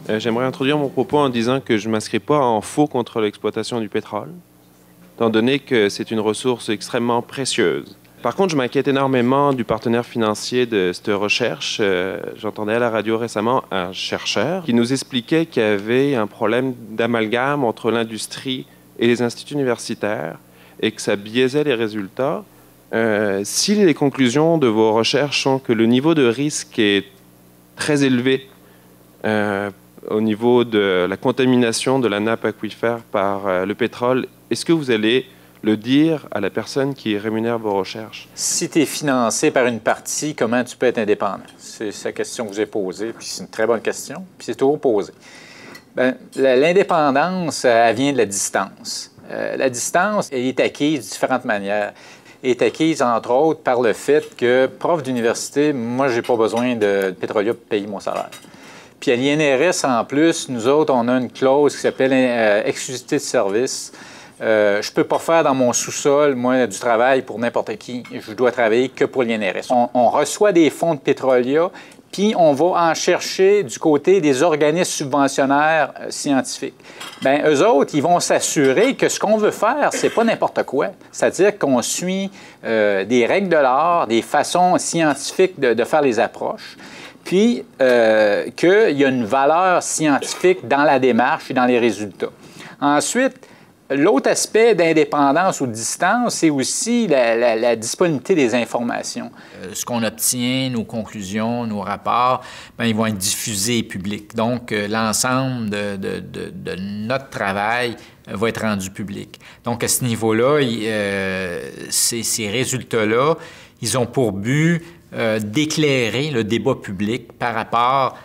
J'aimerais introduire mon propos en disant que je ne m'inscris pas en faux contre l'exploitation du pétrole, étant donné que c'est une ressource extrêmement précieuse. Par contre, je m'inquiète énormément du partenaire financier de cette recherche. J'entendais à la radio récemment un chercheur qui nous expliquait qu'il y avait un problème d'amalgame entre l'industrie et les instituts universitaires et que ça biaisait les résultats. Si les conclusions de vos recherches sont que le niveau de risque est très élevé au niveau de la contamination de la nappe aquifère par le pétrole, est-ce que vous allez le dire à la personne qui rémunère vos recherches? Si tu es financé par une partie, comment tu peux être indépendant? C'est la question que vous avez posée, puis c'est une très bonne question, puis c'est toujours posé. L'indépendance, elle vient de la distance. La distance est acquise de différentes manières. Elle est acquise, entre autres, par le fait que, prof d'université, moi, je n'ai pas besoin de Petrolia pour payer mon salaire. Puis à l'INRS, en plus, nous autres, on a une clause qui s'appelle exclusivité de service. Je ne peux pas faire dans mon sous-sol, moi, du travail pour n'importe qui. Je dois travailler que pour l'INRS. On reçoit des fonds de Petrolia, puis on va en chercher du côté des organismes subventionnaires scientifiques. Bien, eux autres, ils vont s'assurer que ce qu'on veut faire, c'est pas n'importe quoi. C'est-à-dire qu'on suit des règles de l'art, des façons scientifiques de faire les approches, puis qu'il y a une valeur scientifique dans la démarche et dans les résultats. Ensuite, l'autre aspect d'indépendance ou de distance, c'est aussi la disponibilité des informations. Ce qu'on obtient, nos conclusions, nos rapports, bien, ils vont être diffusés et publics. Donc, l'ensemble de notre travail va être rendu public. Donc, à ce niveau-là, ces résultats-là, ils ont pour but d'éclairer le débat public par rapport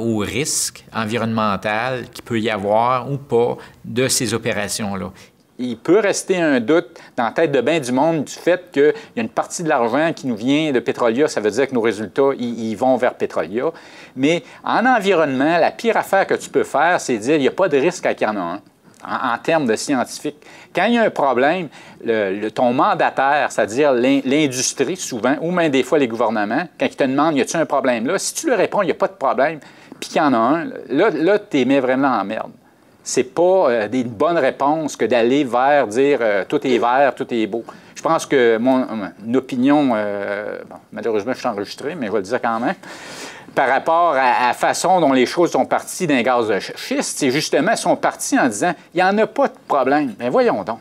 au risque environnemental qu'il peut y avoir ou pas de ces opérations-là. Il peut rester un doute dans la tête de bien du monde du fait qu'il y a une partie de l'argent qui nous vient de Petrolia, ça veut dire que nos résultats, ils vont vers Petrolia. Mais en environnement, la pire affaire que tu peux faire, c'est dire qu'il n'y a pas de risque à qu'il y en a un. En termes de scientifique. Quand il y a un problème, ton mandataire, c'est-à-dire l'industrie souvent, ou même des fois les gouvernements, quand ils te demandent « y a-t-il un problème là?», si tu leur réponds « il n'y a pas de problème », puis qu'il y en a un, là tu les mets vraiment en merde. C'est pas une bonne réponse que d'aller vers dire tout est vert, tout est beau. Je pense que mon opinion, bon, malheureusement je suis enregistré, mais je vais le dire quand même, par rapport à la façon dont les choses sont parties d'un gaz de schiste, c'est justement, ils sont partis en disant « il n'y en a pas de problème ». Mais voyons donc.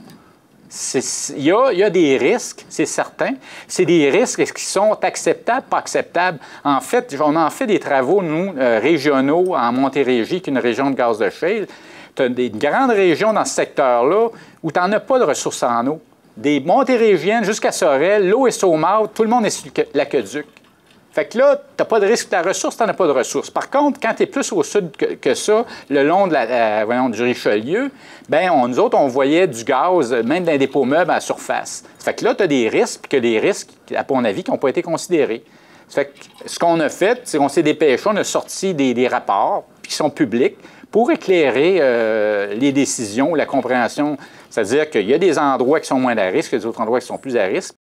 Il y a des risques, c'est certain. C'est des risques qui sont acceptables, pas acceptables. En fait, on en fait des travaux, nous, régionaux, en Montérégie, qui est une région de gaz de shale. Tu as des grandes régions dans ce secteur-là où tu n'en as pas de ressources en eau. Des montérégiennes jusqu'à Sorel, l'eau est saumâtre, tout le monde est sur l'aqueduc. Fait que là, tu n'as pas de risque de la ressource, tu n'en as pas de ressources. Par contre, quand tu es plus au sud que ça, le long de du Richelieu, bien, nous autres, on voyait du gaz, même dans les dépôts meubles, à la surface. Fait que là, tu as des risques, puis que des risques, à mon avis, qui n'ont pas été considérés. Fait que ce qu'on a fait, c'est qu'on s'est dépêché, on a sorti des rapports, puis qui sont publics, pour éclairer les décisions, la compréhension. C'est-à-dire qu'il y a des endroits qui sont moins à risque, il y a des autres endroits qui sont plus à risque.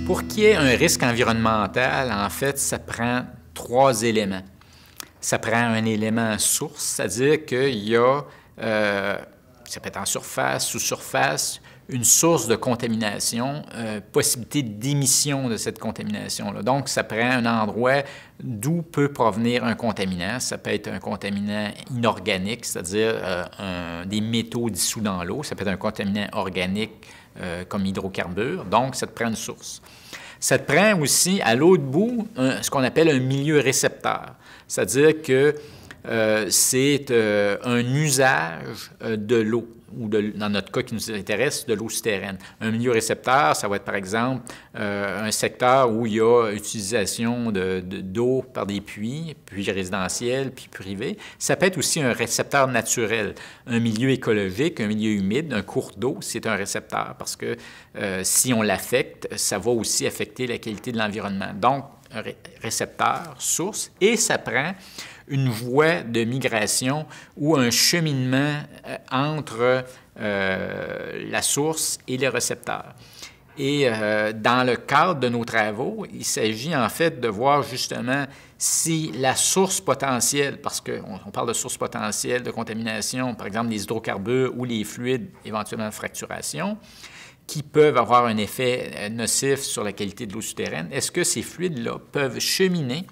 Pour qu'il y ait un risque environnemental, en fait, ça prend 3 éléments. Ça prend un élément source, c'est-à-dire qu'il y a, ça peut être en surface, sous-surface, une source de contamination, possibilité d'émission de cette contamination-là. Donc, ça prend un endroit d'où peut provenir un contaminant. Ça peut être un contaminant inorganique, c'est-à-dire des métaux dissous dans l'eau. Ça peut être un contaminant organique comme hydrocarbures. Donc, ça te prend une source. Ça te prend aussi, à l'autre bout, ce qu'on appelle un milieu récepteur. C'est-à-dire que c'est un usage de l'eau, ou dans notre cas qui nous intéresse, de l'eau souterraine. Un milieu récepteur, ça va être par exemple un secteur où il y a utilisation d'eau par des puits résidentiels, puis privés. Ça peut être aussi un récepteur naturel. Un milieu écologique, un milieu humide, un cours d'eau, c'est un récepteur parce que si on l'affecte, ça va aussi affecter la qualité de l'environnement. Donc, un récepteur, source, et ça prend une voie de migration ou un cheminement entre la source et le récepteur. Et dans le cadre de nos travaux, il s'agit en fait de voir justement si la source potentielle, parce qu'on parle de source potentielle de contamination, par exemple les hydrocarbures ou les fluides éventuellement de fracturation, qui peuvent avoir un effet nocif sur la qualité de l'eau souterraine, est-ce que ces fluides-là peuvent cheminer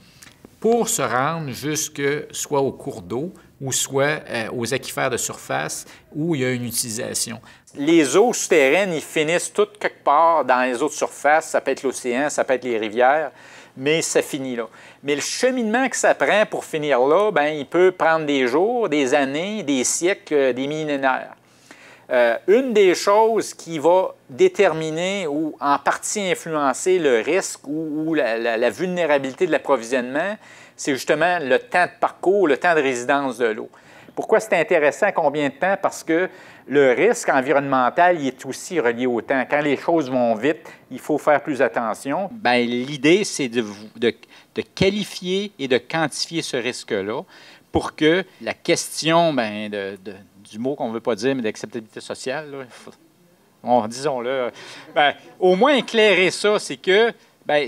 pour se rendre jusque soit au cours d'eau ou soit aux aquifères de surface où il y a une utilisation? Les eaux souterraines, ils finissent toutes quelque part dans les eaux de surface. Ça peut être l'océan, ça peut être les rivières, mais ça finit là. Mais le cheminement que ça prend pour finir là, bien, il peut prendre des jours, des années, des siècles, des millénaires. Une des choses qui va déterminer ou en partie influencer le risque ou la vulnérabilité de l'approvisionnement, c'est justement le temps de parcours, le temps de résidence de l'eau. Pourquoi c'est intéressant? Combien de temps? Parce que le risque environnemental il est aussi relié au temps. Quand les choses vont vite, il faut faire plus attention. Bien, l'idée, c'est de qualifier et de quantifier ce risque-là pour que la question du mot qu'on ne veut pas dire, mais d'acceptabilité sociale, là, disons-le, au moins éclairer ça, c'est que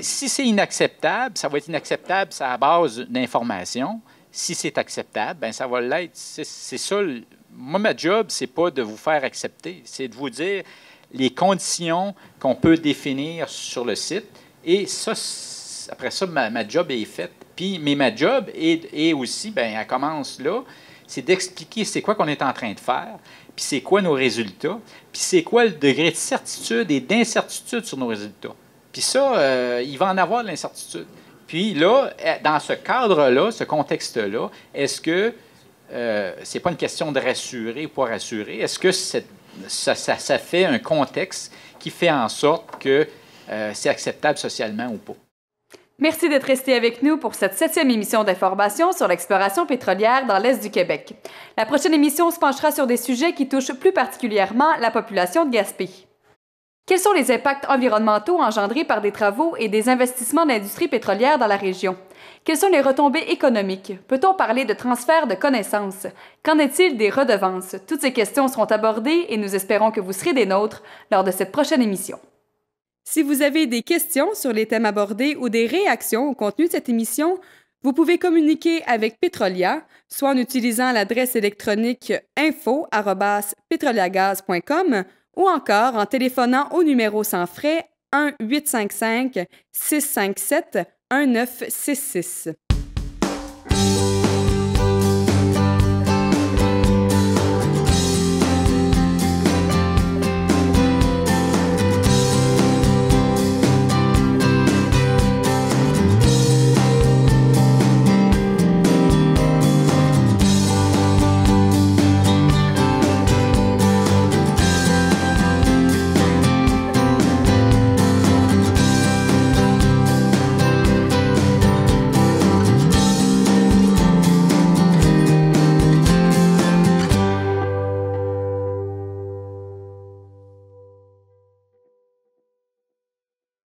si c'est inacceptable, ça va être inacceptable à la base d'informations. Si c'est acceptable, ça va l'être. C'est ça. Moi, ma job, c'est pas de vous faire accepter, c'est de vous dire les conditions qu'on peut définir sur le site. Et ça, après ça, ma job est faite. Mais ma job est aussi, elle commence là, c'est d'expliquer c'est quoi qu'on est en train de faire, puis c'est quoi nos résultats, puis c'est quoi le degré de certitude et d'incertitude sur nos résultats. Puis ça, il va en avoir de l'incertitude. Puis là, dans ce cadre-là, ce contexte-là, est-ce que c'est pas une question de rassurer ou pas rassurer? Est-ce que ça fait un contexte qui fait en sorte que c'est acceptable socialement ou pas? Merci d'être resté avec nous pour cette 7e émission d'information sur l'exploration pétrolière dans l'Est du Québec. La prochaine émission se penchera sur des sujets qui touchent plus particulièrement la population de Gaspé. Quels sont les impacts environnementaux engendrés par des travaux et des investissements d'industrie pétrolière dans la région? Quelles sont les retombées économiques? Peut-on parler de transfert de connaissances? Qu'en est-il des redevances? Toutes ces questions seront abordées et nous espérons que vous serez des nôtres lors de cette prochaine émission. Si vous avez des questions sur les thèmes abordés ou des réactions au contenu de cette émission, vous pouvez communiquer avec Petrolia, soit en utilisant l'adresse électronique info@petroliagaz.com ou encore en téléphonant au numéro sans frais 1-855-657-1966.